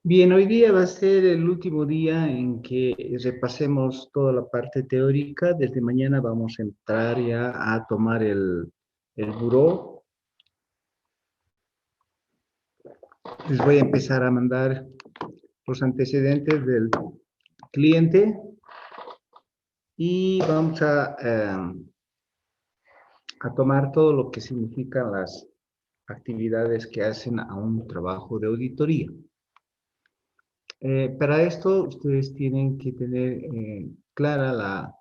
Bien, hoy día va a ser el último día en que repasemos toda la parte teórica. Desde mañana vamos a entrar ya a tomar el buró. Les voy a empezar a mandar los antecedentes del cliente y vamos a tomar todo lo que significan las actividades que hacen a un trabajo de auditoría. Para esto, ustedes tienen que tener clara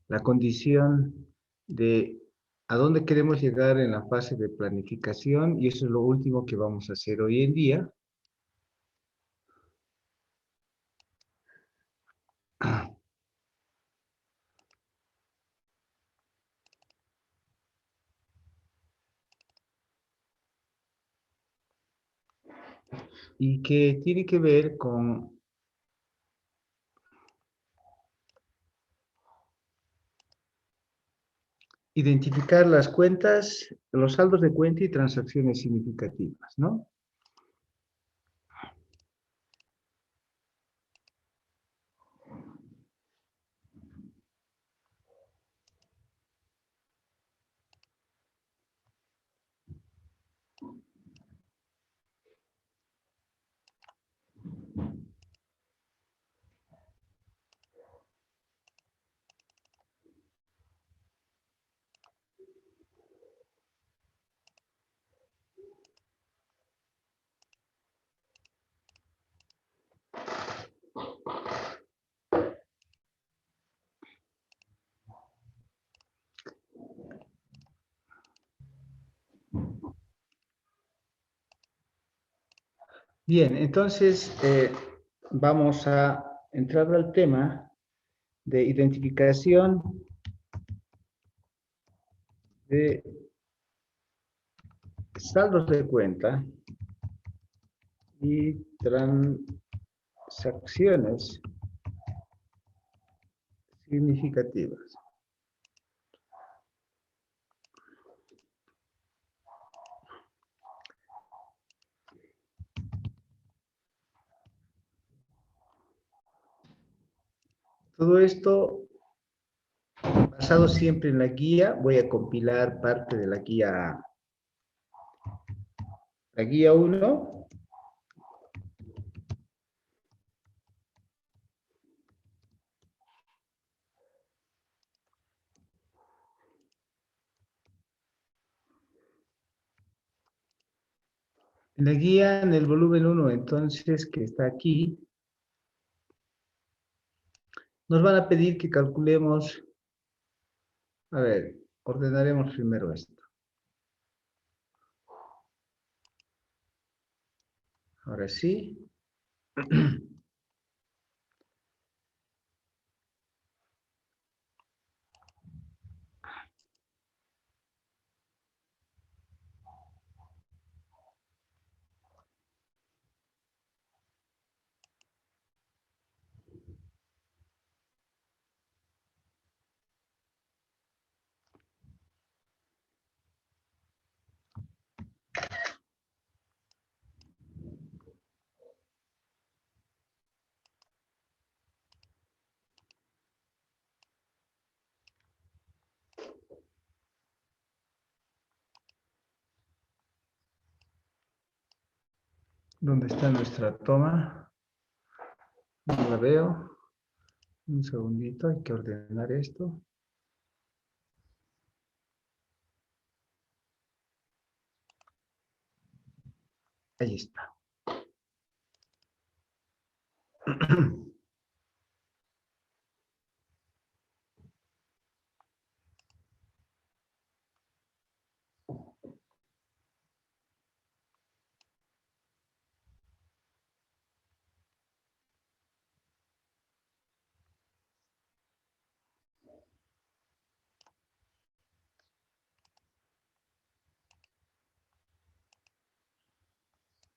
la condición de a dónde queremos llegar en la fase de planificación, y eso es lo último que vamos a hacer hoy en día. Y que tiene que ver con identificar las cuentas, los saldos de cuenta y transacciones significativas, ¿no? Bien, entonces vamos a entrar al tema de identificación de saldos de cuenta y transacciones significativas. Todo esto basado siempre en la guía. Voy a compilar parte de la guía 1. En la guía, en el volumen 1, entonces, que está aquí, nos van a pedir que calculemos, a ver, ordenaremos primero esto. Ahora sí. ¿Dónde está nuestra toma? No la veo. Un segundito, hay que ordenar esto. Ahí está.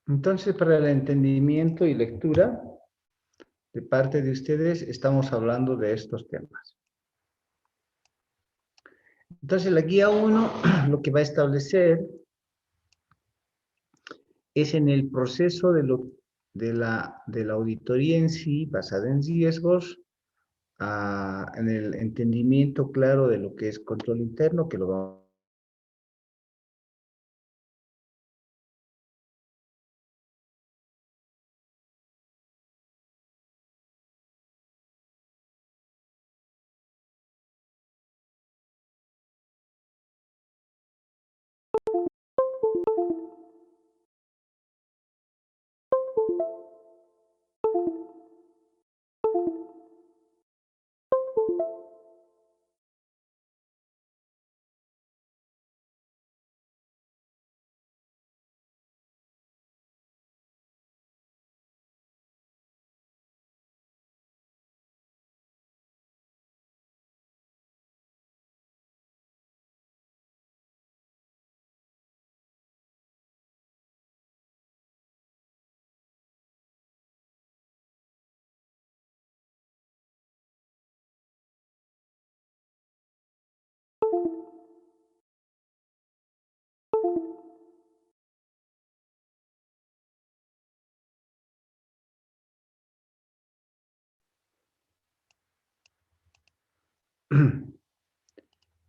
Entonces, para el entendimiento y lectura de parte de ustedes, estamos hablando de estos temas. Entonces, la guía 1 lo que va a establecer es en el proceso de lo de la auditoría en sí, basada en riesgos, en el entendimiento claro de lo que es control interno, que lo vamos.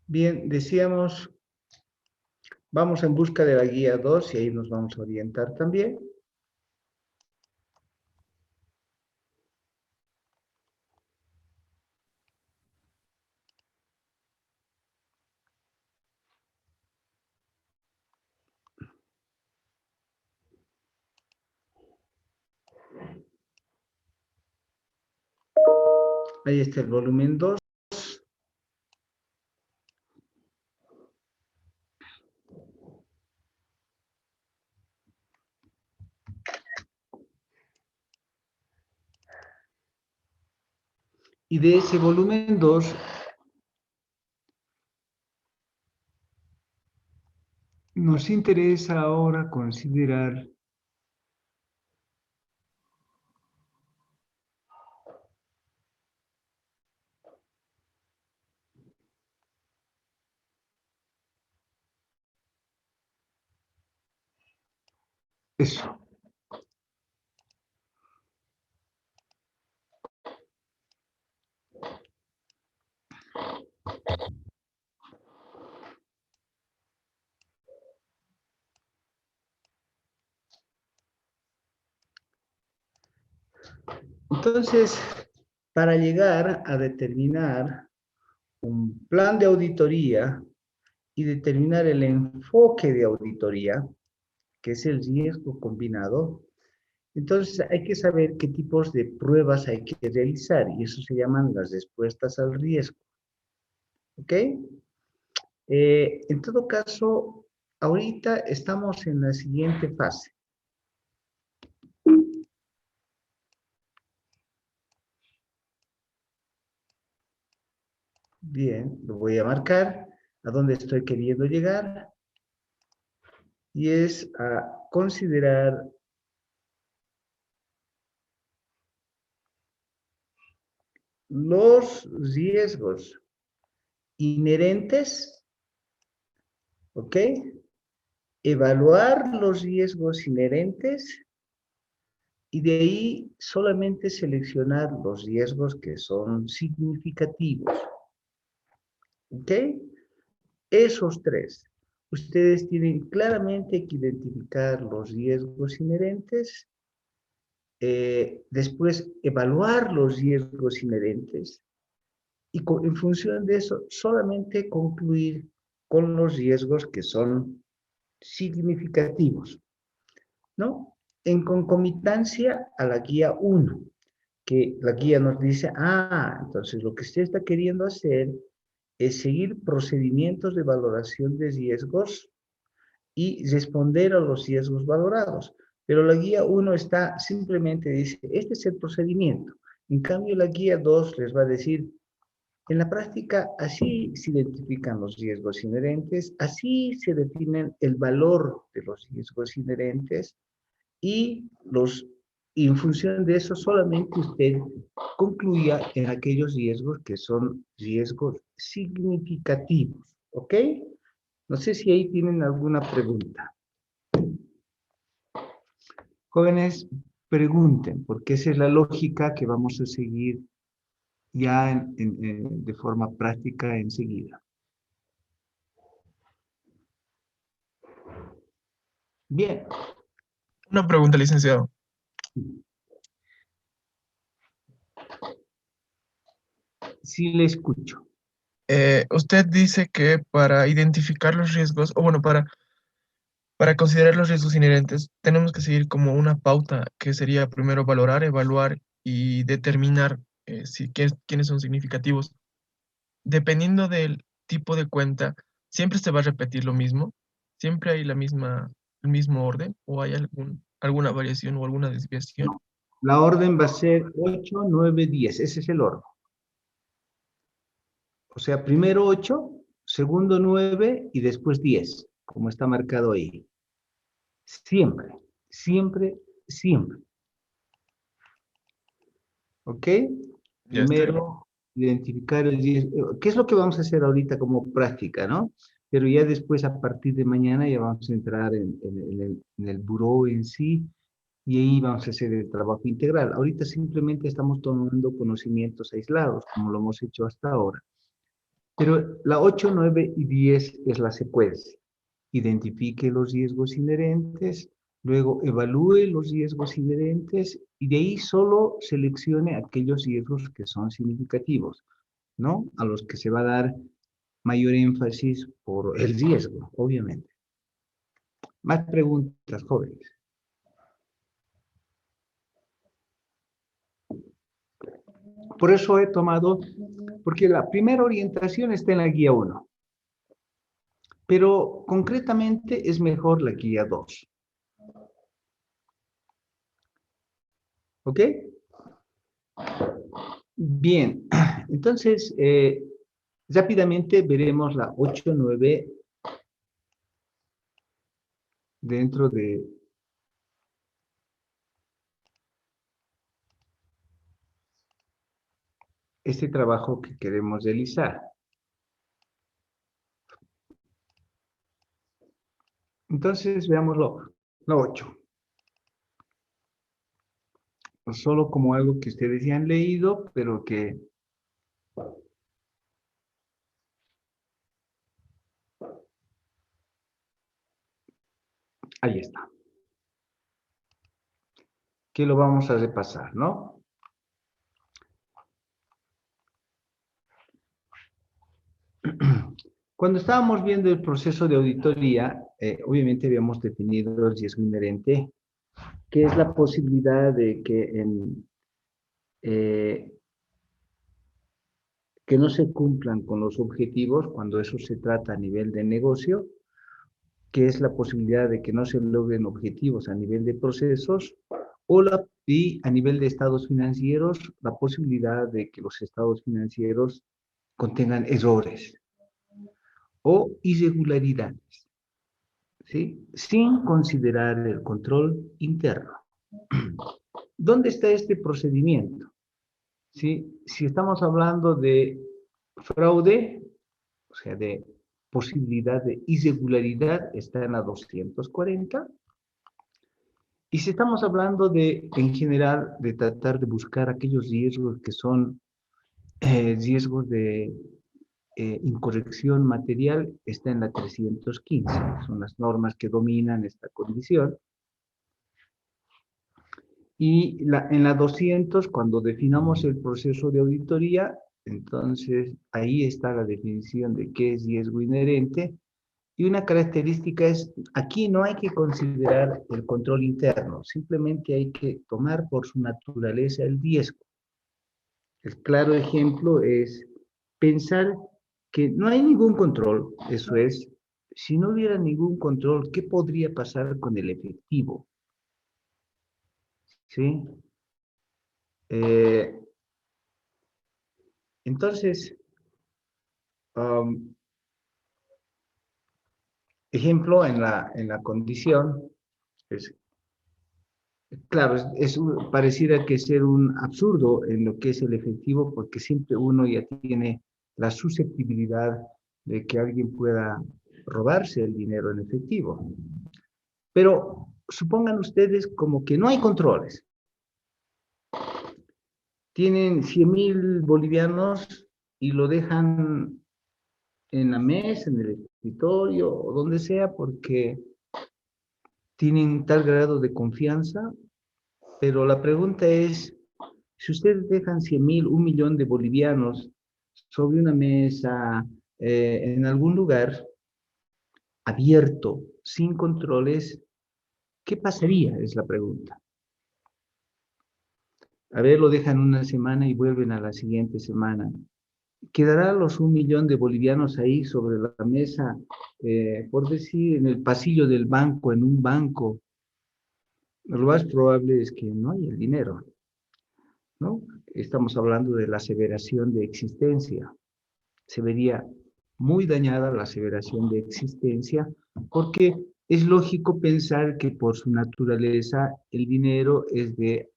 Bien, decíamos, vamos en busca de la guía 2 y ahí nos vamos a orientar también. Ahí está el volumen 2. Y de ese volumen 2 nos interesa ahora considerar eso. Entonces, para llegar a determinar un plan de auditoría y determinar el enfoque de auditoría, que es el riesgo combinado, entonces hay que saber qué tipos de pruebas hay que realizar y eso se llaman las respuestas al riesgo. ¿Ok? En todo caso, ahorita estamos en la siguiente fase. Bien, lo voy a marcar a dónde estoy queriendo llegar y es a considerar los riesgos inherentes, ¿ok? Evaluar los riesgos inherentes y de ahí solamente seleccionar los riesgos que son significativos, ¿ok? Esos tres. Ustedes tienen claramente que identificar los riesgos inherentes, después evaluar los riesgos inherentes y en función de eso solamente concluir con los riesgos que son significativos, ¿no? En concomitancia a la guía 1, que la guía nos dice, entonces lo que usted está queriendo hacer es seguir procedimientos de valoración de riesgos y responder a los riesgos valorados. Pero la guía 1 está simplemente dice, este es el procedimiento. En cambio, la guía 2 les va a decir, en la práctica, así se identifican los riesgos inherentes, así se definen el valor de los riesgos inherentes y en función de eso solamente usted concluya en aquellos riesgos que son riesgos significativos, ¿ok? No sé si ahí tienen alguna pregunta. Jóvenes, pregunten, porque esa es la lógica que vamos a seguir ya de forma práctica enseguida. Bien. Una pregunta, licenciado. Sí le escucho. Usted dice que para identificar los riesgos, o bueno, para considerar los riesgos inherentes, tenemos que seguir como una pauta que sería primero valorar, evaluar y determinar quiénes son significativos. Dependiendo del tipo de cuenta, ¿siempre se va a repetir lo mismo? ¿Siempre hay el mismo orden? ¿O hay alguna variación o alguna desviación? No. La orden va a ser 8, 9, 10. Ese es el orden. O sea, primero 8, segundo 9 y después 10, como está marcado ahí. Siempre, siempre, siempre. ¿Ok? Ya está bien. Primero, identificar el riesgo. ¿Qué es lo que vamos a hacer ahorita como práctica, no? Pero ya después, a partir de mañana, ya vamos a entrar en el buró en sí y ahí vamos a hacer el trabajo integral. Ahorita simplemente estamos tomando conocimientos aislados, como lo hemos hecho hasta ahora. Pero la 8, 9 y 10 es la secuencia. Identifique los riesgos inherentes, luego evalúe los riesgos inherentes y de ahí solo seleccione aquellos riesgos que son significativos, ¿no? A los que se va a dar mayor énfasis por el riesgo, obviamente. Más preguntas, jóvenes. Por eso he tomado, porque la primera orientación está en la guía 1, pero concretamente es mejor la guía 2. ¿Ok? Bien, entonces rápidamente veremos la 8, 9 dentro de este trabajo que queremos realizar. Entonces veámoslo, la 8. Solo como algo que ustedes ya han leído, pero que ahí está. Que lo vamos a repasar, ¿no? Cuando estábamos viendo el proceso de auditoría, obviamente habíamos definido el riesgo inherente, que es la posibilidad de eh, que no se cumplan con los objetivos cuando eso se trata a nivel de negocio, que es la posibilidad de que no se logren objetivos a nivel de procesos, y a nivel de estados financieros, la posibilidad de que los estados financieros contengan errores o irregularidades, ¿sí? Sin considerar el control interno. ¿Dónde está este procedimiento? ¿Sí? Si estamos hablando de fraude, o sea, de posibilidad de irregularidad, está en la 240. Y si estamos hablando de, en general, de tratar de buscar aquellos riesgos que son riesgos de incorrección material, está en la 315. Son las normas que dominan esta condición. Y en la 200, cuando definamos el proceso de auditoría, entonces ahí está la definición de qué es riesgo inherente. Y una característica es, aquí no hay que considerar el control interno, simplemente hay que tomar por su naturaleza el riesgo. El claro ejemplo es pensar que no hay ningún control, eso es, si no hubiera ningún control, ¿qué podría pasar con el efectivo? ¿Sí? Eh, entonces, um, ejemplo en la condición, es, claro, pareciera que ser un absurdo en lo que es el efectivo, porque siempre uno ya tiene la susceptibilidad de que alguien pueda robarse el dinero en efectivo. Pero supongan ustedes como que no hay controles. tienen 100.000 bolivianos y lo dejan en la mesa, en el escritorio o donde sea, porque tienen tal grado de confianza, pero la pregunta es, si ustedes dejan 100.000, 1.000.000 de bolivianos sobre una mesa, en algún lugar abierto, sin controles, ¿qué pasaría? Es la pregunta. A ver, lo dejan una semana y vuelven a la siguiente semana. ¿Quedará los 1.000.000 de bolivianos ahí sobre la mesa, por decir, en el pasillo del banco, en un banco? Lo más probable es que no haya el dinero, ¿no? Estamos hablando de la aseveración de existencia. Se vería muy dañada la aseveración de existencia porque es lógico pensar que por su naturaleza el dinero es de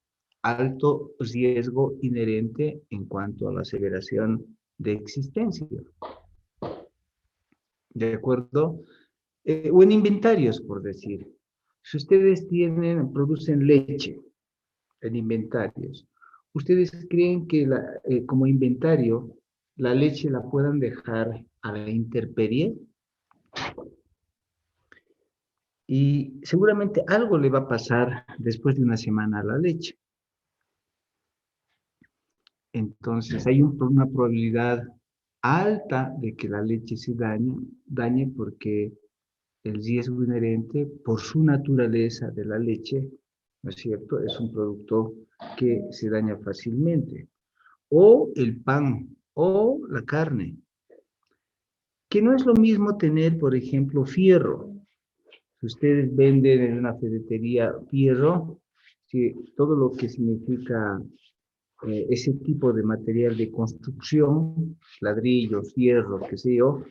alto riesgo inherente en cuanto a la aseveración de existencia. ¿De acuerdo? O en inventarios, por decir. Si ustedes producen leche en inventarios, ¿ustedes creen que como inventario la leche la puedan dejar a la intemperie? Y seguramente algo le va a pasar después de una semana a la leche. Entonces hay una probabilidad alta de que la leche se dañe porque el riesgo inherente por su naturaleza de la leche, ¿no es cierto? Es un producto que se daña fácilmente. O el pan, o la carne, que no es lo mismo tener, por ejemplo, fierro. Si ustedes venden en una ferretería fierro, si todo lo que significa ese tipo de material de construcción, ladrillos, hierro, qué sé yo,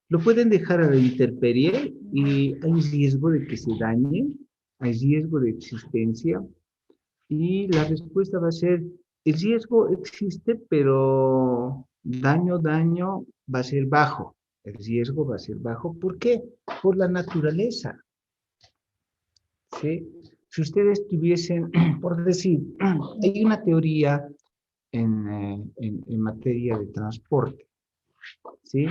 lo pueden dejar a la intemperie y hay riesgo de que se dañe, hay riesgo de existencia y la respuesta va a ser, el riesgo existe, pero daño va a ser bajo. El riesgo va a ser bajo. ¿Por qué? Por la naturaleza. ¿Sí? Si ustedes tuviesen, por decir, hay una teoría en materia de transporte, ¿sí?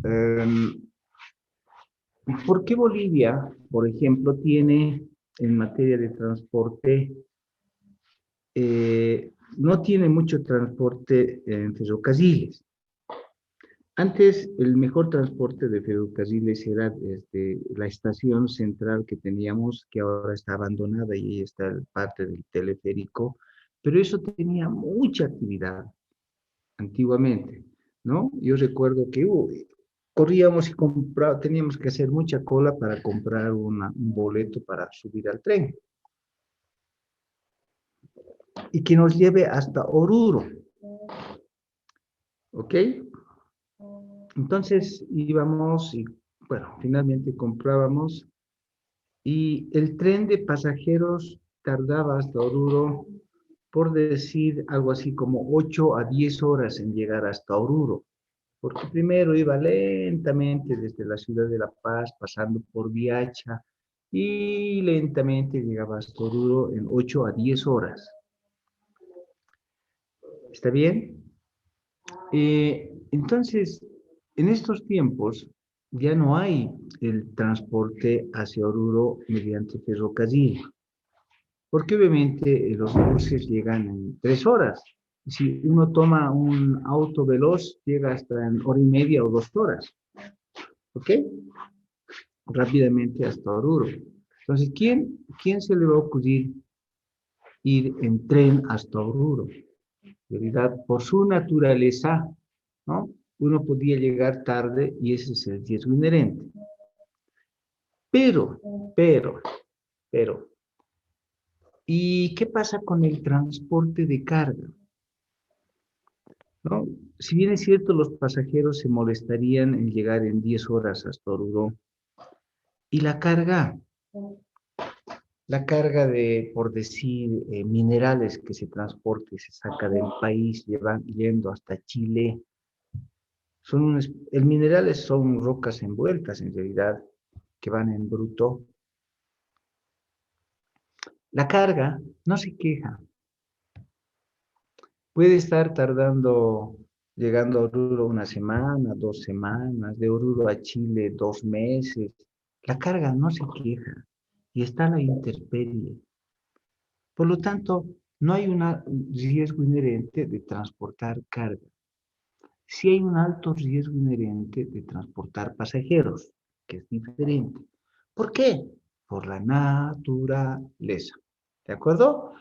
Um, ¿Por qué Bolivia, por ejemplo, tiene en materia de transporte, no tiene mucho transporte en ferrocarriles? Antes, el mejor transporte de ferrocarriles era desde la estación central que teníamos, que ahora está abandonada y ahí está parte del teleférico, pero eso tenía mucha actividad antiguamente, ¿no? Yo recuerdo que corríamos y teníamos que hacer mucha cola para comprar un boleto para subir al tren y que nos lleve hasta Oruro, ¿ok? Entonces íbamos y, bueno, finalmente comprábamos y el tren de pasajeros tardaba hasta Oruro, por decir algo así como 8 a 10 horas en llegar hasta Oruro, porque primero iba lentamente desde la ciudad de La Paz, pasando por Viacha, y lentamente llegaba hasta Oruro en 8 a 10 horas. ¿Está bien? Entonces, en estos tiempos ya no hay el transporte hacia Oruro mediante ferrocarril, porque obviamente los buses llegan en 3 horas. Si uno toma un auto veloz, llega hasta en hora y media o 2 horas, ¿ok? Rápidamente hasta Oruro. Entonces, ¿quién se le va a ocurrir ir en tren hasta Oruro? En realidad, por su naturaleza, ¿no? Uno podía llegar tarde y ese es el riesgo inherente. Pero, pero, pero, ¿y qué pasa con el transporte de carga? ¿No? Si bien es cierto, los pasajeros se molestarían en llegar en 10 horas hasta Oruro, ¿y la carga de, por decir, minerales que se transporta y se saca del país, yendo hasta Chile? El minerales son rocas envueltas en realidad, que van en bruto. La carga no se queja, Puede estar tardando, llegando a Oruro una semana, 2 semanas, de Oruro a Chile 2 meses. La carga no se queja y está a la intemperie. Por lo tanto, no hay un riesgo inherente de transportar carga. Sí hay un alto riesgo inherente de transportar pasajeros, que es diferente. ¿Por qué? Por la naturaleza. ¿De acuerdo?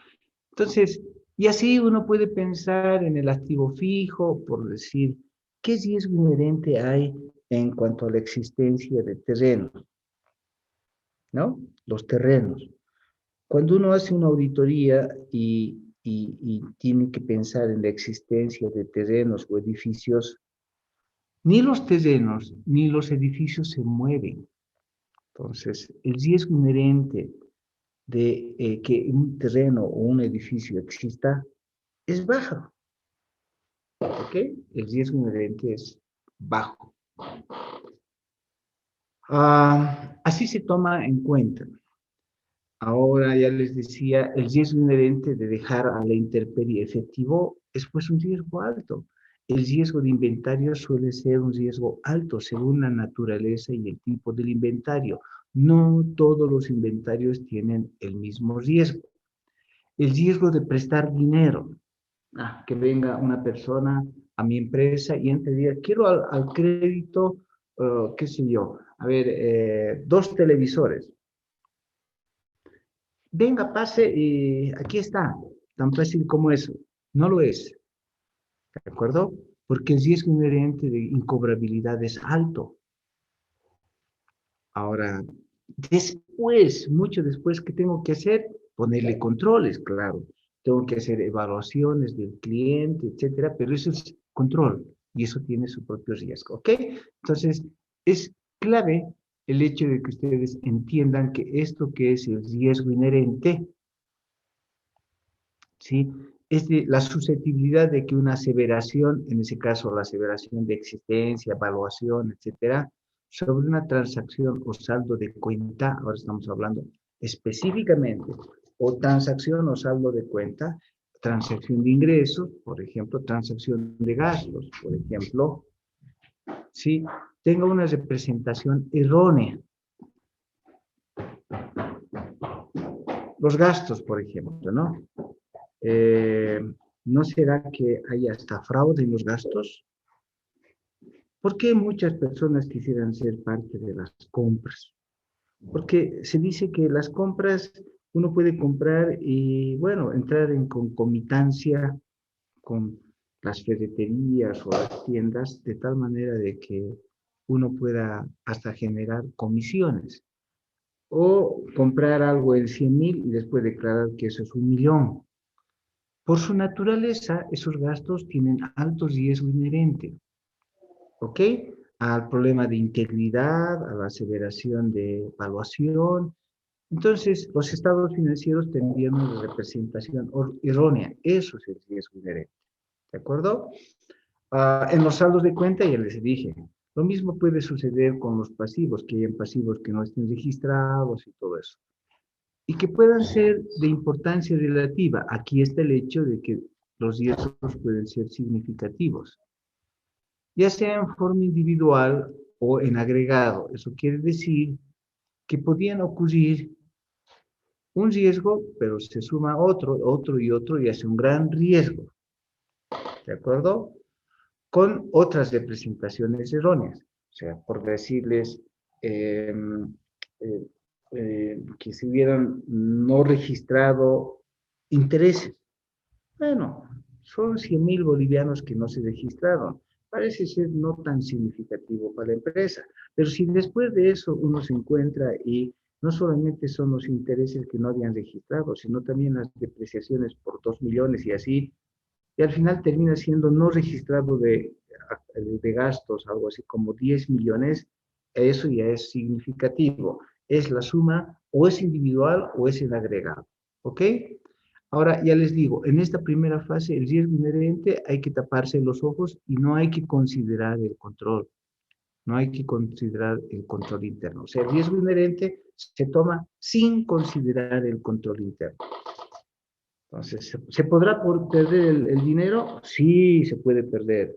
Entonces, y así uno puede pensar en el activo fijo, por decir, ¿qué riesgo inherente hay en cuanto a la existencia de terrenos? ¿No? Los terrenos. Cuando uno hace una auditoría y tiene que pensar en la existencia de terrenos o edificios, ni los terrenos ni los edificios se mueven. Entonces, el riesgo inherente de que un terreno o un edificio exista es bajo. ¿Ok? El riesgo inherente es bajo. Así se toma en cuenta. Ahora ya les decía, el riesgo inherente de dejar a la intemperie efectivo es pues un riesgo alto. El riesgo de inventario suele ser un riesgo alto según la naturaleza y el tipo del inventario. No todos los inventarios tienen el mismo riesgo. El riesgo de prestar dinero. Que venga una persona a mi empresa y entre diga, quiero al crédito, qué sé yo, a ver, 2 televisores. Venga, pase, aquí está, tan fácil como eso. No lo es, ¿de acuerdo? Porque el riesgo inherente de incobrabilidad es alto. Ahora, después, mucho después, ¿qué tengo que hacer? Ponerle controles, claro. Tengo que hacer evaluaciones del cliente, etcétera, pero eso es control y eso tiene su propio riesgo, ¿ok? Entonces, es clave el hecho de que ustedes entiendan que esto que es el riesgo inherente, ¿sí? Es de la susceptibilidad de que una aseveración, en ese caso la aseveración de existencia, evaluación, etcétera, sobre una transacción o saldo de cuenta, ahora estamos hablando específicamente, o transacción o saldo de cuenta, transacción de ingresos, por ejemplo, transacción de gastos, por ejemplo, ¿sí? Tenga una representación errónea. Los gastos, por ejemplo, ¿no? ¿No será que hay hasta fraude en los gastos? ¿Por qué muchas personas quisieran ser parte de las compras? Porque se dice que las compras, uno puede comprar y, bueno, entrar en concomitancia con las ferreterías o las tiendas, de tal manera de que uno pueda hasta generar comisiones. O comprar algo en 100,000 y después declarar que eso es 1,000,000. Por su naturaleza, esos gastos tienen alto riesgo inherente, ¿ok? Al problema de integridad, a la aseveración de evaluación. Entonces, los estados financieros tendrían una representación errónea. Eso es el riesgo inherente, ¿de acuerdo? En los saldos de cuenta ya les dije, lo mismo puede suceder con los pasivos, que hayan pasivos que no estén registrados y todo eso. Y que puedan ser de importancia relativa. Aquí está el hecho de que los riesgos pueden ser significativos, ya sea en forma individual o en agregado. Eso quiere decir que podían ocurrir un riesgo, pero se suma otro y hace un gran riesgo, ¿de acuerdo? Con otras representaciones erróneas. O sea, por decirles eh, eh, que se hubieran no registrado intereses. Bueno, son 100,000 bolivianos que no se registraron. Parece ser no tan significativo para la empresa. Pero si después de eso uno se encuentra y no solamente son los intereses que no habían registrado, sino también las depreciaciones por 2 millones y así, y al final termina siendo no registrado de gastos, algo así como 10 millones, eso ya es significativo. Es la suma o es individual o es el agregado. ¿Ok? Ahora, ya les digo, en esta primera fase, el riesgo inherente hay que taparse los ojos y no hay que considerar el control. No hay que considerar el control interno. O sea, el riesgo inherente se toma sin considerar el control interno. Entonces, ¿se podrá perder el dinero? Sí, se puede perder.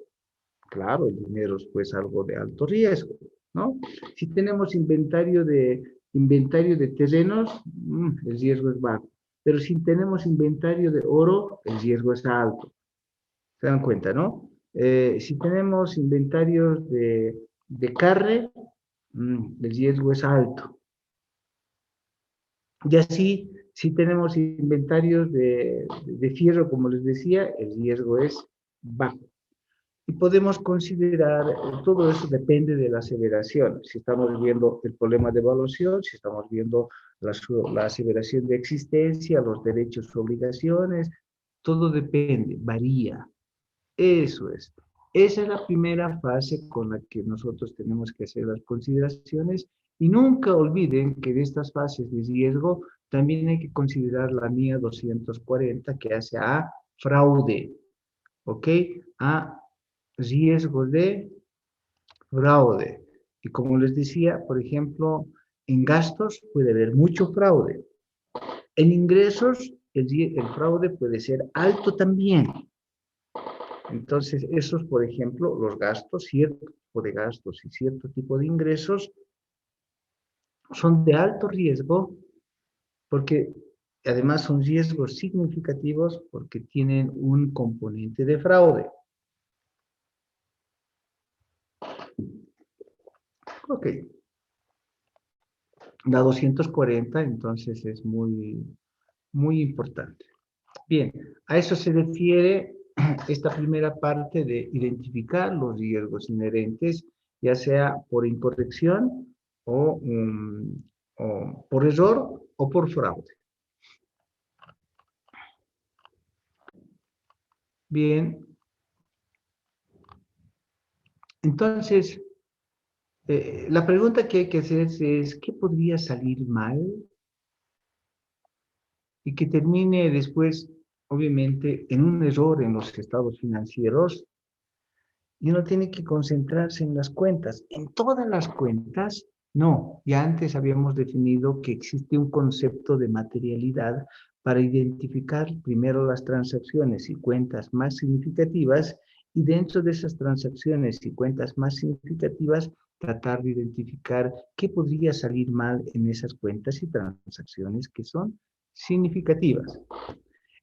Claro, el dinero es pues algo de alto riesgo, ¿no? Si tenemos inventario de terrenos, el riesgo es bajo. Pero si tenemos inventario de oro, el riesgo es alto. ¿Se dan cuenta, no? Si tenemos inventarios de carne, el riesgo es alto. Y así, si tenemos inventarios de fierro, como les decía, el riesgo es bajo. Y podemos considerar, todo eso depende de la aseveración. Si estamos viendo el problema de evaluación, si estamos viendo la aseveración de existencia, los derechos o obligaciones, todo depende, varía. Eso es. Esa es la primera fase con la que nosotros tenemos que hacer las consideraciones y nunca olviden que de estas fases de riesgo también hay que considerar la MIA 240 que hace a fraude, ¿ok? A riesgo de fraude. Y como les decía, por ejemplo, en gastos puede haber mucho fraude. En ingresos, el fraude puede ser alto también. Entonces, esos, por ejemplo, los gastos, cierto tipo de gastos y cierto tipo de ingresos son de alto riesgo porque además son riesgos significativos porque tienen un componente de fraude. Ok, la 240 entonces es muy importante. Bien, a eso se refiere esta primera parte de identificar los riesgos inherentes, ya sea por incorrección o por error o por fraude. Bien, entonces, la pregunta que hay que hacerse es, ¿qué podría salir mal? Y que termine después, obviamente, en un error en los estados financieros. Y uno tiene que concentrarse en las cuentas. En todas las cuentas, no. Ya antes habíamos definido que existe un concepto de materialidad para identificar primero las transacciones y cuentas más significativas y dentro de esas transacciones y cuentas más significativas tratar de identificar qué podría salir mal en esas cuentas y transacciones que son significativas.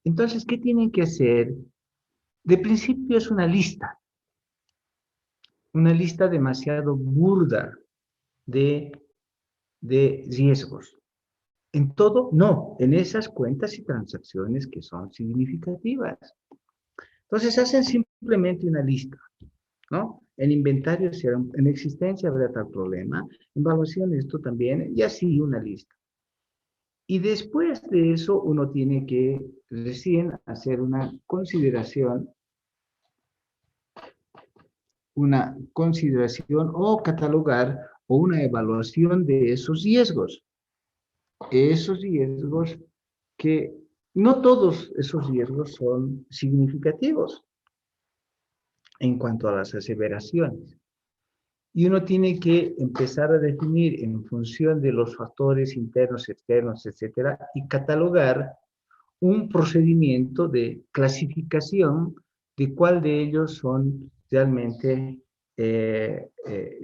Entonces, ¿qué tienen que hacer? De principio es una lista demasiado burda de, de riesgos. En todo, no, en esas cuentas y transacciones que son significativas. Entonces hacen simplemente una lista, ¿no? En inventario, en existencia habrá tal problema, en evaluación esto también, y así una lista. Y después de eso uno tiene que recién hacer una consideración o catalogar o una evaluación de esos riesgos que no todos esos riesgos son significativos en cuanto a las aseveraciones. Y uno tiene que empezar a definir en función de los factores internos, externos, etcétera, y catalogar un procedimiento de clasificación de cuál de ellos son realmente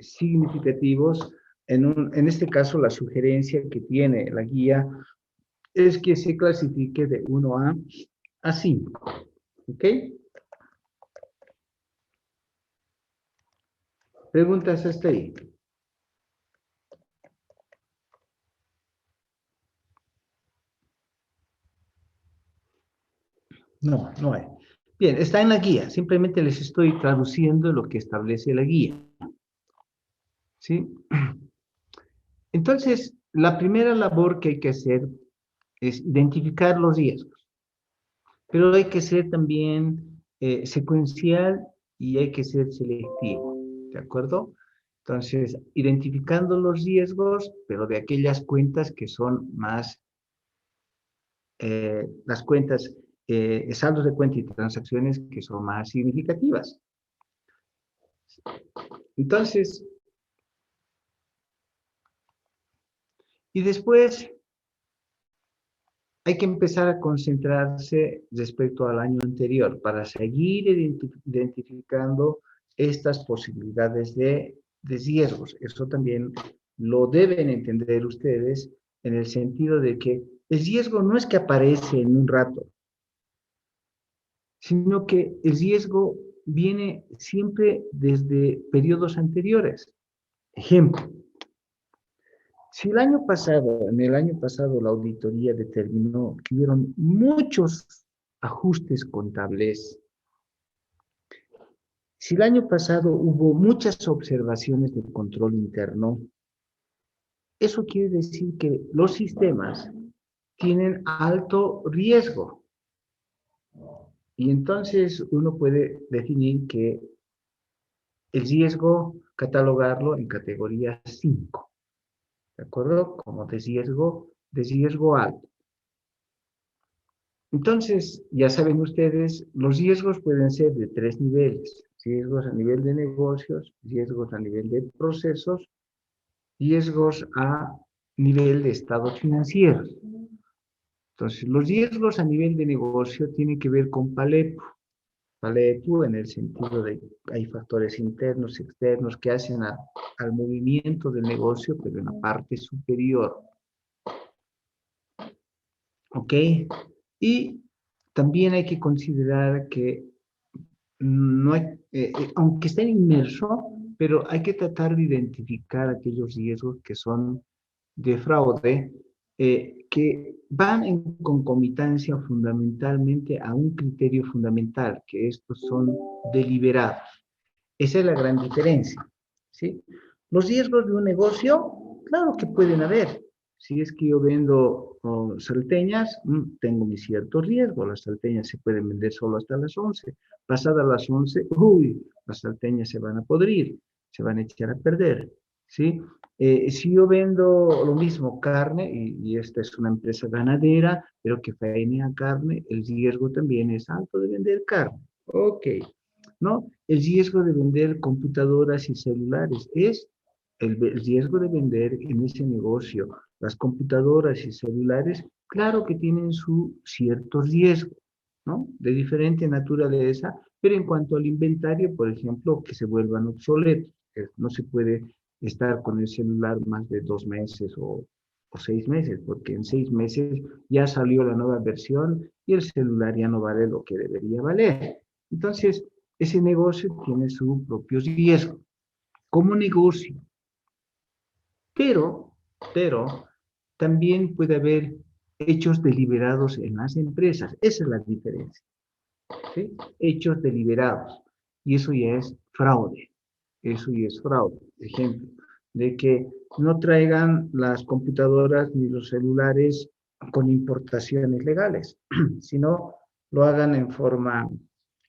significativos. En este caso, la sugerencia que tiene la guía es que se clasifique de 1 a 5. ¿Ok? Preguntas hasta ahí. No, no hay. Bien, está en la guía. Simplemente les estoy traduciendo lo que establece la guía. ¿Sí? Entonces, la primera labor que hay que hacer es identificar los riesgos. Pero hay que ser también secuencial y hay que ser selectivo. ¿De acuerdo? Entonces, identificando los riesgos, pero de aquellas cuentas que son más, las cuentas, saldos de cuenta y transacciones que son más significativas. Entonces, y después hay que empezar a concentrarse respecto al año anterior para seguir identificando estas posibilidades de riesgos. Eso también lo deben entender ustedes en el sentido de que el riesgo no es que aparece en un rato, sino que el riesgo viene siempre desde periodos anteriores. Ejemplo, si en el año pasado la auditoría determinó que hubieron muchos ajustes contables, si el año pasado hubo muchas observaciones de control interno, eso quiere decir que los sistemas tienen alto riesgo. Y entonces uno puede definir que el riesgo, catalogarlo en categoría 5, ¿de acuerdo? Como de riesgo alto. Entonces, ya saben ustedes, los riesgos pueden ser de 3 niveles. Riesgos a nivel de negocios, riesgos a nivel de procesos, riesgos a nivel de estados financieros. Entonces, los riesgos a nivel de negocio tienen que ver con Pareto. Pareto en el sentido de que hay factores internos, externos que hacen al movimiento del negocio, pero en la parte superior. ¿Ok? Y también hay que considerar que no hay, aunque estén inmersos, pero hay que tratar de identificar aquellos riesgos que son de fraude, que van en concomitancia fundamentalmente a un criterio fundamental, que estos son deliberados. Esa es la gran diferencia, ¿sí? Los riesgos de un negocio, claro que pueden haber. Si es que yo vendo salteñas, tengo mi cierto riesgo. Las salteñas se pueden vender solo hasta las 11. Pasadas las 11, uy, las salteñas se van a podrir, se van a echar a perder, ¿sí? Si yo vendo lo mismo, carne, y esta es una empresa ganadera, pero que faenea carne, el riesgo también es alto de vender carne. Ok, ¿no? El riesgo de vender computadoras y celulares es el riesgo de vender en ese negocio. Las computadoras y celulares, claro que tienen su cierto riesgo, ¿no? De diferente naturaleza, pero en cuanto al inventario, por ejemplo, que se vuelvan obsoletos. No se puede estar con el celular más de 2 meses o 6 meses, porque en 6 meses ya salió la nueva versión y el celular ya no vale lo que debería valer. Entonces, ese negocio tiene su propio riesgo como negocio, pero, pero también puede haber hechos deliberados en las empresas. Esa es la diferencia, ¿sí? Hechos deliberados. Y eso ya es fraude. Eso ya es fraude. Ejemplo, de que no traigan las computadoras ni los celulares con importaciones legales, sino lo hagan en forma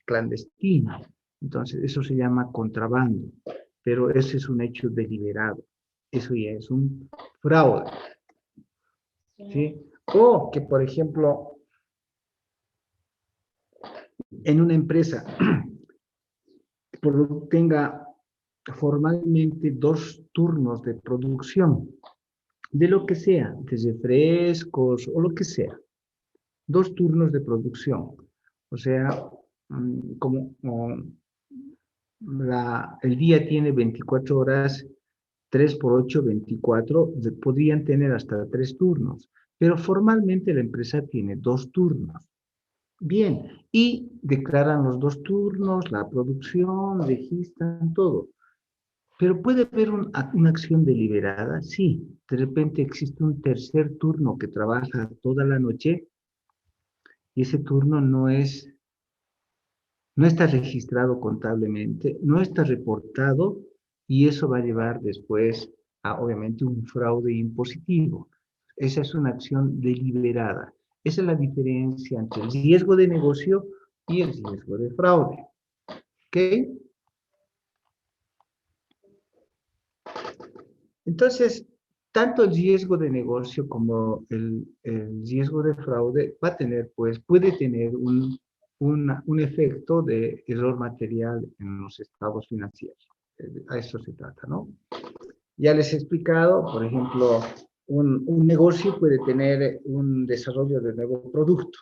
clandestina. Entonces, eso se llama contrabando, pero ese es un hecho deliberado. Eso ya es un fraude, ¿sí? O que, por ejemplo, en una empresa tenga formalmente 2 turnos de producción, de lo que sea, desde frescos o lo que sea, 2 turnos de producción. O sea, como el día tiene 24 horas, 3 por 8, 24, podrían tener hasta 3 turnos, pero formalmente la empresa tiene 2 turnos. Bien, y declaran los 2 turnos, la producción, registran todo. Pero puede haber una acción deliberada, sí. De repente existe un tercer turno que trabaja toda la noche y ese turno no está registrado contablemente, no está reportado y eso va a llevar después a, obviamente, un fraude impositivo. Esa es una acción deliberada. Esa es la diferencia entre el riesgo de negocio y el riesgo de fraude. ¿Ok? Entonces, tanto el riesgo de negocio como el riesgo de fraude va a tener, pues, puede tener un efecto de error material en los estados financieros. A eso se trata, ¿no? Ya les he explicado, por ejemplo, un negocio puede tener un desarrollo de nuevo producto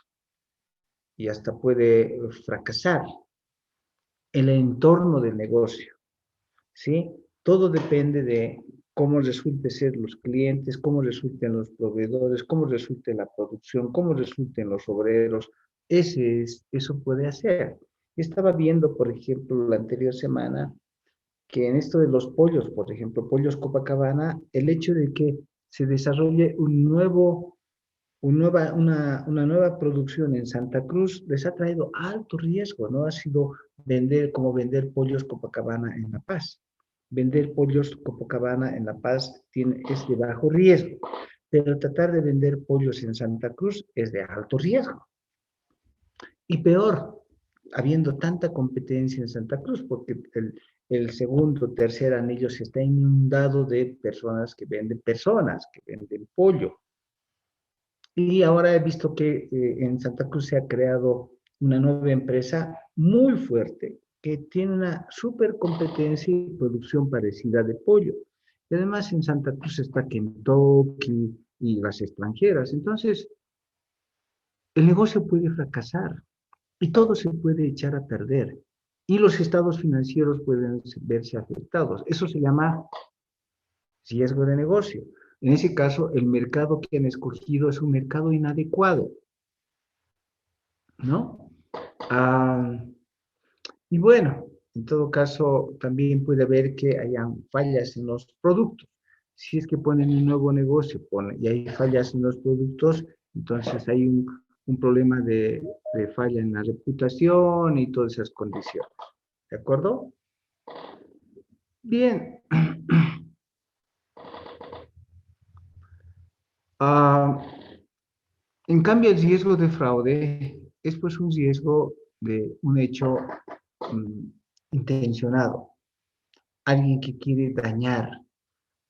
y hasta puede fracasar. El entorno del negocio, ¿sí? Todo depende de cómo resulten ser los clientes, cómo resulten los proveedores, cómo resulte la producción, cómo resulten los obreros. Eso puede hacer. Estaba viendo, por ejemplo, la anterior semana, que en esto de los pollos, por ejemplo, Pollos Copacabana, el hecho de que se desarrolle una nueva producción en Santa Cruz les ha traído alto riesgo, no ha sido vender pollos Copacabana en La Paz. Vender pollos Copacabana en La Paz es de bajo riesgo, pero tratar de vender pollos en Santa Cruz es de alto riesgo. Y peor, habiendo tanta competencia en Santa Cruz, porque el segundo, tercer anillo se está inundado de personas que venden pollo. Y ahora he visto que en Santa Cruz se ha creado una nueva empresa muy fuerte que tiene una super competencia y producción parecida de pollo. Y además en Santa Cruz está Kentucky y las extranjeras. Entonces, el negocio puede fracasar y todo se puede echar a perder. Y los estados financieros pueden verse afectados. Eso se llama riesgo de negocio. En ese caso, el mercado que han escogido es un mercado inadecuado, ¿no? Ah, y bueno, en todo caso, también puede haber que hayan fallas en los productos. Si es que ponen un nuevo negocio y hay fallas en los productos, entonces hay un problema de falla en la reputación y todas esas condiciones. ¿De acuerdo? Bien. Ah, en cambio, el riesgo de fraude es pues un riesgo de un hecho mm, intencionado. Alguien que quiere dañar,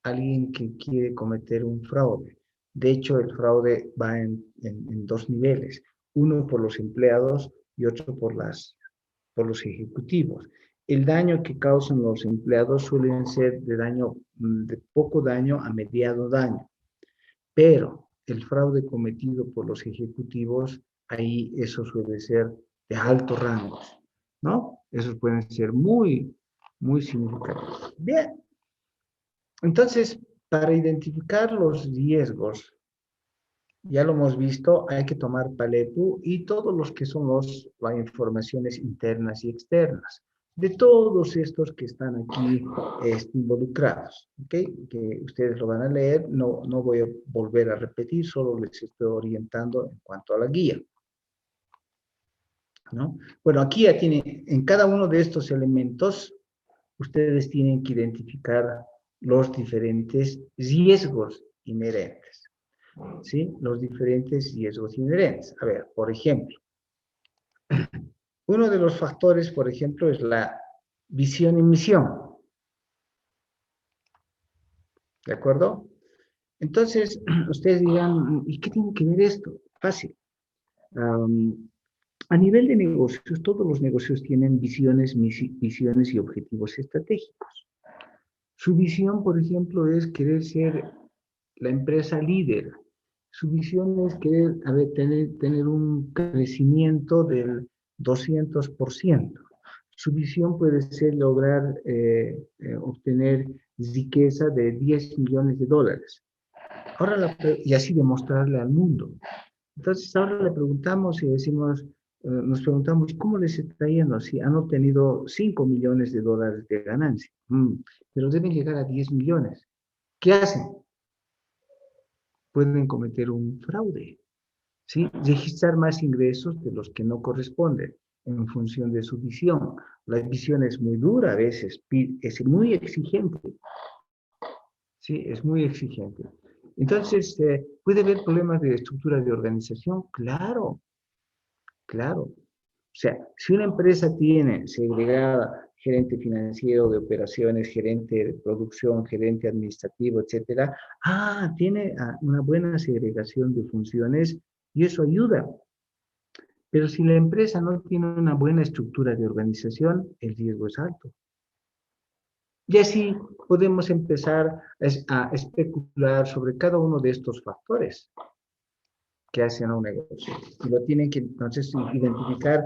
alguien que quiere cometer un fraude. De hecho, el fraude va en dos niveles, uno por los empleados y otro por los ejecutivos. El daño que causan los empleados suelen ser de poco daño a mediano daño, pero el fraude cometido por los ejecutivos, ahí eso suele ser de altos rangos, ¿no? Esos pueden ser muy, muy significativos. Bien, entonces, para identificar los riesgos, ya lo hemos visto, hay que tomar Palepú y todos los que son las informaciones internas y externas de todos estos que están aquí involucrados, ¿ok? Que ustedes lo van a leer, no voy a volver a repetir, solo les estoy orientando en cuanto a la guía, ¿no? Bueno, aquí ya tienen, en cada uno de estos elementos, ustedes tienen que identificar los diferentes riesgos inherentes, ¿sí? Los diferentes riesgos inherentes. A ver, por ejemplo, uno de los factores, por ejemplo, es la visión y misión, ¿de acuerdo? Entonces, ustedes dirán, ¿y qué tiene que ver esto? Fácil. A nivel de negocios, todos los negocios tienen visiones y objetivos estratégicos. Su visión, por ejemplo, es querer ser la empresa líder. Su visión es querer tener un crecimiento del 200%. Su visión puede ser lograr obtener riqueza de 10 millones de dólares. Y así demostrarle al mundo. Entonces ahora le preguntamos y nos preguntamos, ¿cómo les está yendo si han obtenido 5 millones de dólares de ganancia? Pero deben llegar a 10 millones. ¿Qué hacen? Pueden cometer un fraude, ¿sí? Registrar más ingresos de los que no corresponden en función de su visión. La visión es muy dura a veces, es muy exigente, ¿sí? Es muy exigente. Entonces, ¿puede haber problemas de estructura de organización? Claro, claro. O sea, si una empresa tiene segregada gerente financiero de operaciones, gerente de producción, gerente administrativo, etcétera, tiene una buena segregación de funciones y eso ayuda. Pero si la empresa no tiene una buena estructura de organización, el riesgo es alto. Y así podemos empezar a especular sobre cada uno de estos factores que hacen a un negocio. Y lo tienen que entonces identificar.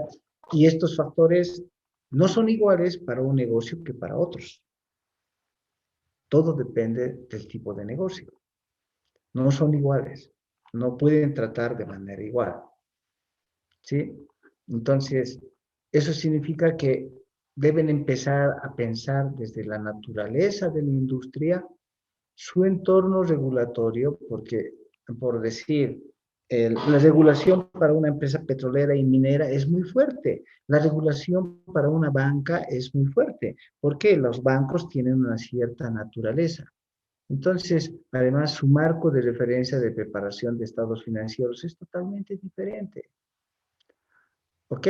Y estos factores no son iguales para un negocio que para otros. Todo depende del tipo de negocio. No son iguales. No pueden tratar de manera igual. ¿Sí? Entonces, eso significa que deben empezar a pensar desde la naturaleza de la industria, su entorno regulatorio, porque, por decir, la regulación para una empresa petrolera y minera es muy fuerte. La regulación para una banca es muy fuerte, porque los bancos tienen una cierta naturaleza. Entonces, además, su marco de referencia de preparación de estados financieros es totalmente diferente. ¿Ok?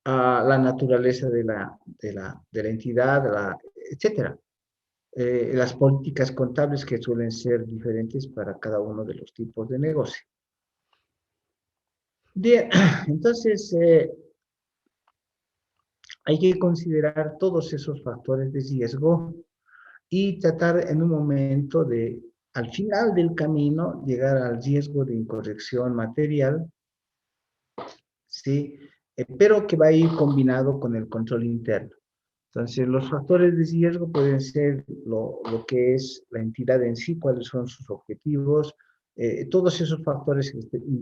La naturaleza de la entidad, etcétera. Las políticas contables que suelen ser diferentes para cada uno de los tipos de negocio. Bien, entonces hay que considerar todos esos factores de riesgo y tratar en un momento de, al final del camino, llegar al riesgo de incorrección material, ¿sí? Pero que va a ir combinado con el control interno. Entonces, los factores de riesgo pueden ser lo que es la entidad en sí, cuáles son sus objetivos, todos esos factores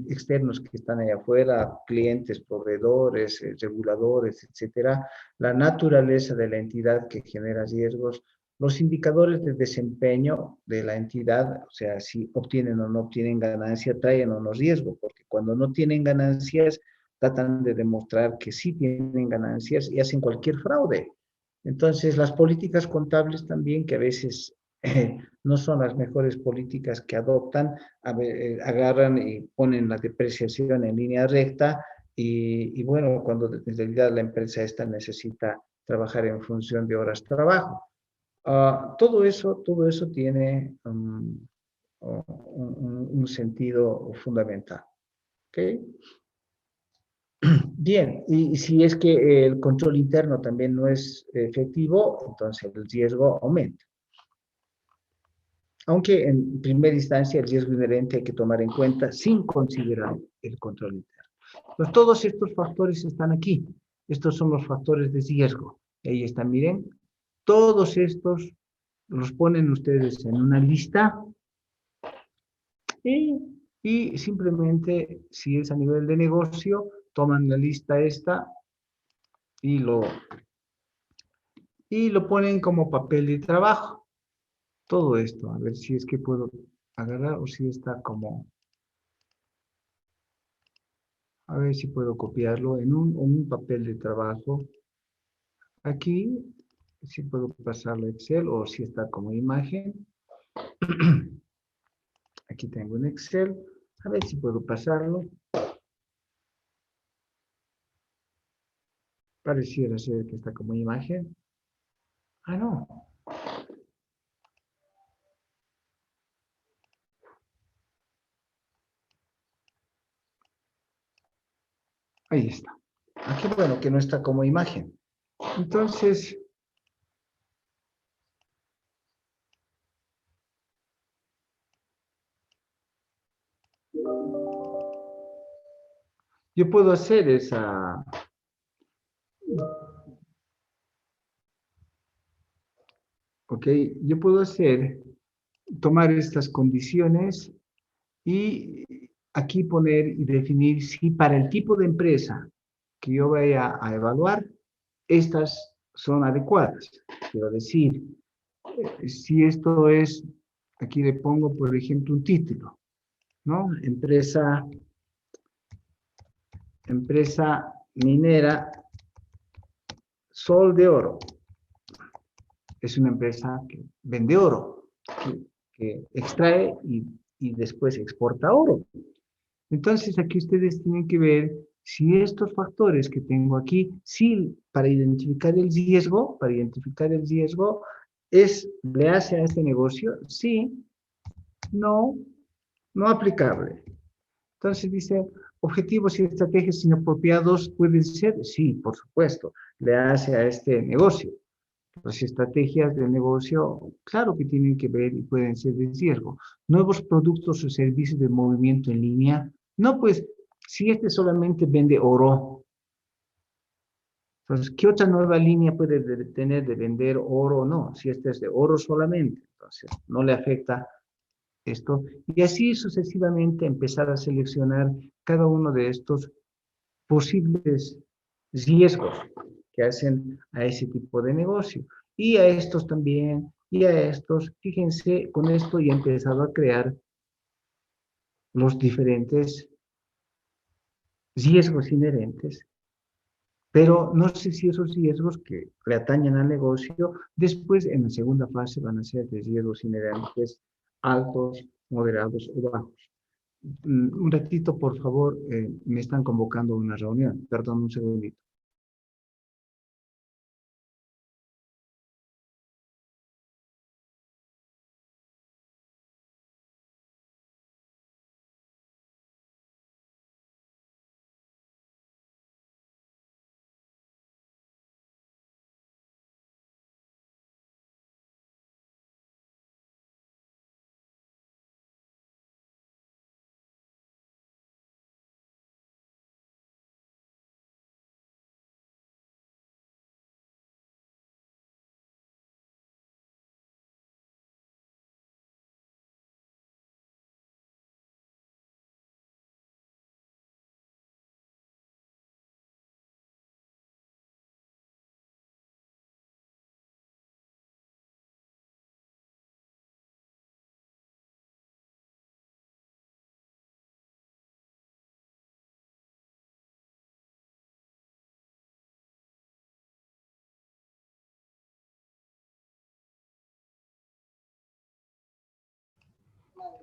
externos que están allá afuera, clientes, proveedores, reguladores, etcétera, la naturaleza de la entidad que genera riesgos, los indicadores de desempeño de la entidad, o sea, si obtienen o no obtienen ganancia, traen o no riesgo, porque cuando no tienen ganancias, tratan de demostrar que sí tienen ganancias y hacen cualquier fraude. Entonces, las políticas contables también, que a veces no son las mejores políticas que adoptan, agarran y ponen la depreciación en línea recta y bueno, cuando en realidad la empresa esta necesita trabajar en función de horas de trabajo. Todo eso tiene un sentido fundamental. ¿Okay? Bien, y si es que el control interno también no es efectivo, entonces el riesgo aumenta. Aunque en primera instancia el riesgo inherente hay que tomar en cuenta sin considerar el control interno. Pues todos estos factores están aquí. Estos son los factores de riesgo. Ahí están, miren. Todos estos los ponen ustedes en una lista y simplemente, si es a nivel de negocio, toman la lista esta y lo ponen como papel de trabajo. Todo esto, a ver si es que puedo agarrar o si está como, a ver si puedo copiarlo en un papel de trabajo. Aquí, si puedo pasarlo a Excel o si está como imagen. Aquí tengo un Excel, a ver si puedo pasarlo. Pareciera ser que está como imagen. Ah, no. Ahí está. Aquí, bueno, que no está como imagen. Entonces, yo puedo hacer esa... Ok, yo puedo tomar estas condiciones y aquí poner y definir si para el tipo de empresa que yo vaya a evaluar, estas son adecuadas. Quiero decir, si esto es, aquí le pongo, por ejemplo, un título, ¿no? Empresa minera Sol de Oro. Es una empresa que vende oro, que extrae y después exporta oro. Entonces, aquí ustedes tienen que ver si estos factores que tengo aquí, sí, para identificar el riesgo, le hace a este negocio, sí, no, no aplicable. Entonces dice, objetivos y estrategias inapropiados pueden ser, sí, por supuesto, le hace a este negocio. Las estrategias de negocio, claro que tienen que ver y pueden ser de riesgo. Nuevos productos o servicios de movimiento en línea. No, pues, si este solamente vende oro, entonces, ¿qué otra nueva línea puede tener de vender oro o no? Si este es de oro solamente, entonces no le afecta esto. Y así sucesivamente empezar a seleccionar cada uno de estos posibles riesgos que hacen a ese tipo de negocio. Y a estos también, y a estos, fíjense, con esto ya he empezado a crear los diferentes riesgos inherentes, pero no sé si esos riesgos que le atañen al negocio, después en la segunda fase van a ser de riesgos inherentes altos, moderados o bajos. Un ratito, por favor, me están convocando a una reunión. Perdón, un segundito.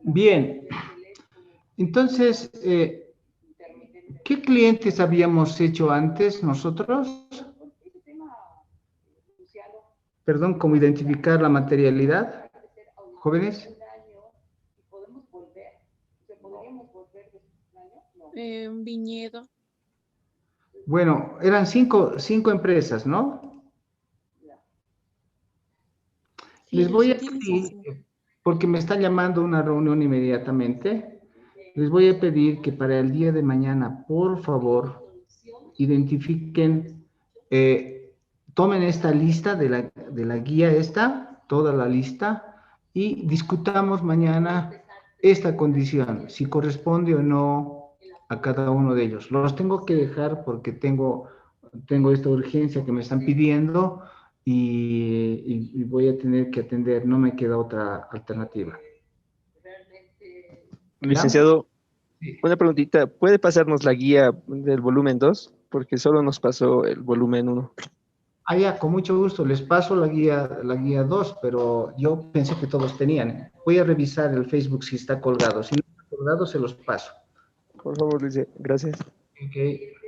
Bien, entonces, ¿qué clientes habíamos hecho antes nosotros? Perdón, ¿cómo identificar la materialidad? Jóvenes. Un viñedo. Bueno, eran cinco empresas, ¿no? Les Sí, voy a tienes pedir, razón. porque me está llamando una reunión inmediatamente, les voy a pedir que para el día de mañana, por favor, identifiquen, tomen esta lista de la guía esta, toda la lista, y discutamos mañana esta condición, si corresponde o no a cada uno de ellos. Los tengo que dejar porque tengo esta urgencia que me están pidiendo y voy a tener que atender, no me queda otra alternativa. ¿Ya? Licenciado, Sí. una preguntita. ¿Puede pasarnos la guía del volumen 2? Porque solo nos pasó el volumen 1. Ah, ya, con mucho gusto. Les paso la guía 2, pero yo pensé que todos tenían. Voy a revisar el Facebook si está colgado. Si no está colgado, se los paso. Por favor, Luis, gracias. Ok.